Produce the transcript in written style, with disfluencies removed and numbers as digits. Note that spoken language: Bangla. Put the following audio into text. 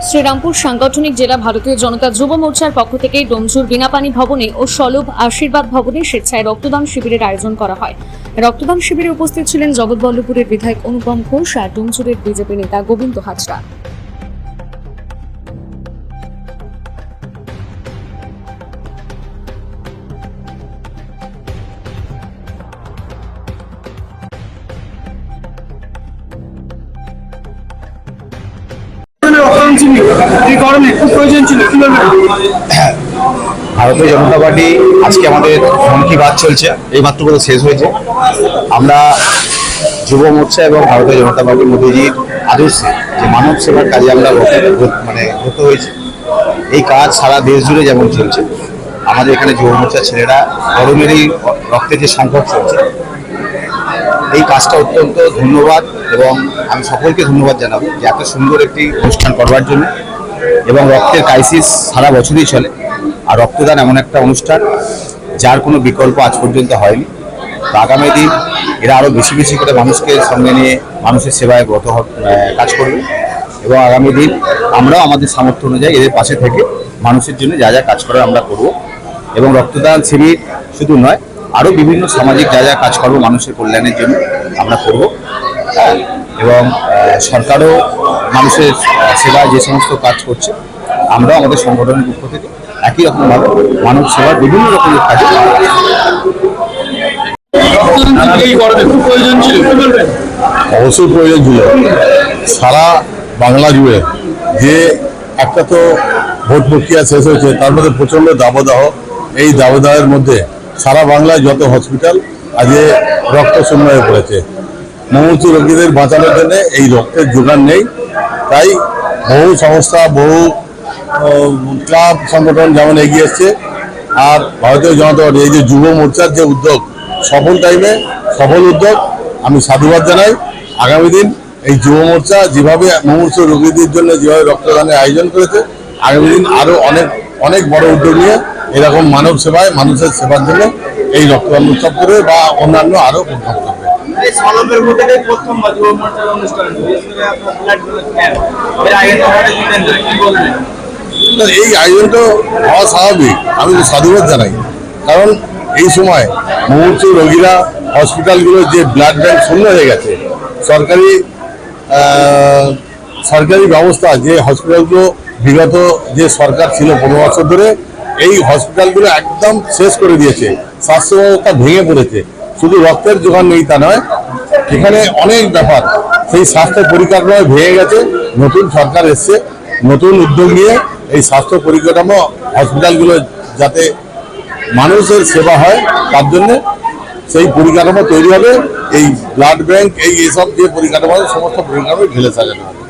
শ্রীরামপুর সাংগঠনিক জেলা ভারতীয় জনতা যুব মোর্চার পক্ষ থেকে ডোমজুর বিনাপানি ভবনে ও সলভ আশীর্বাদ ভবনে স্বেচ্ছায় রক্তদান শিবিরের আয়োজন করা হয়। রক্তদান শিবিরে উপস্থিত ছিলেন জগৎবল্লভপুরের বিধায়ক অনুপম ঘোষ আর ডোমজুরের বিজেপি নেতা গোবিন্দ হাজরা। ভারতীয় জনতা পার্টি আজকে আমাদের মন কি বাত চলছে, এই মাত্র করে শেষ হয়েছে। আমরা যুব মোর্চা এবং ভারতীয় জনতা পার্টি মোদীজির আদর্শে যে মানব সেবার কাজে আমরা ব্রত হয়েছে। এই কাজ সারা দেশ জুড়ে যেমন চলছে, আমাদের এখানে যুব মোর্চার ছেলেরা গরমেরই রক্তে যে সংকট চলছে, এই কাজটা অত্যন্ত ধন্যবাদ এবং আমি সকলকে ধন্যবাদ জানাবো যে এত সুন্দর একটি অনুষ্ঠান করবার জন্য। এবং রক্তের ক্রাইসিস সারা বছরই চলে, আর রক্তদান এমন একটা অনুষ্ঠান যার কোনো বিকল্প আজ পর্যন্ত হয়নি। তো আগামী দিন এরা আরও বেশি বেশি করে মানুষকে সঙ্গে নিয়ে মানুষের সেবায় ব্রত কাজ করবে এবং আগামী দিন আমরাও আমাদের সামর্থ্য অনুযায়ী এদের পাশে থেকে মানুষের জন্য যা যা কাজ করার আমরা করব। এবং রক্তদান শিবির শুধু নয়, আরও বিভিন্ন সামাজিক যা যা কাজ করবো মানুষের কল্যাণের জন্য আমরা করব। এবং সরকারও মানুষের সেবায় যে সমস্ত কাজ করছে, আমরাও আমাদের সংগঠনের পক্ষ থেকে একই রকমভাবে মানব সেবার বিভিন্ন রকমের কাজে অবশ্যই প্রয়োজন ছিল। সারা বাংলা জুড়ে যে একটা তো ভোট প্রক্রিয়া শেষ হয়েছে, তার মধ্যে প্রচণ্ড দাবদাহ। এই দাবদাহের মধ্যে সারা বাংলায় যত হসপিটাল আজকে রক্ত শূন্য হয়ে পড়েছে। মুমূর্ষু রোগীদের বাঁচানোর জন্য এই রক্তের জোগান নেই। তাই বহু সংস্থা, বহু ক্লাব সংগঠন যেমন এগিয়ে এসছে, আর ভারতীয় জনতা পার্টি এই যে যুব মোর্চার যে উদ্যোগ, সফল টাইমে সফল উদ্যোগ, আমি সাধুবাদ জানাই। আগামী দিন এই যুব মোর্চা যেভাবে মুমূর্ষু রোগীদের জন্য যেভাবে রক্তদানের আয়োজন করেছে, আগামী দিন আরও অনেক অনেক বড় উদ্যোগ নিয়ে এরকম মানব সেবায় মানুষের সেবার জন্য এই রক্তদান উৎসব করবে বা অন্যান্য আরও প্রোগ্রাম করবে। এই আয়োজনটা হওয়া স্বাভাবিক, আমি সাধুবাদ জানাই। কারণ এই সময় মুমূর্ষু রোগীরা হসপিটালগুলোর যে ব্লাড ব্যাংক শূন্য হয়ে গেছে, সরকারি ব্যবস্থা যে হসপিটালগুলো বিগত যে সরকার ছিল 15 বছর ধরে, এই হসপিটালগুলো একদম শেষ করে দিয়েছে। স্বাস্থ্য ব্যবস্থা ভেঙে পড়েছে। শুধু রক্তের জোগান নেই তা নয়, এখানে অনেক ব্যাপার সেই স্বাস্থ্য পরিকাঠামো ভেঙে গেছে। নতুন সরকার এসছে, নতুন উদ্যোগ নিয়ে এই স্বাস্থ্য পরিকাঠামো হসপিটালগুলো যাতে মানুষের সেবা হয়, তার জন্য সেই পরিকাঠামো তৈরি হবে। এই ব্লাড ব্যাংক, এইসব যে পরিকাঠামো, সমস্ত পরিকাঠামো ঢেলে সাজানো হবে।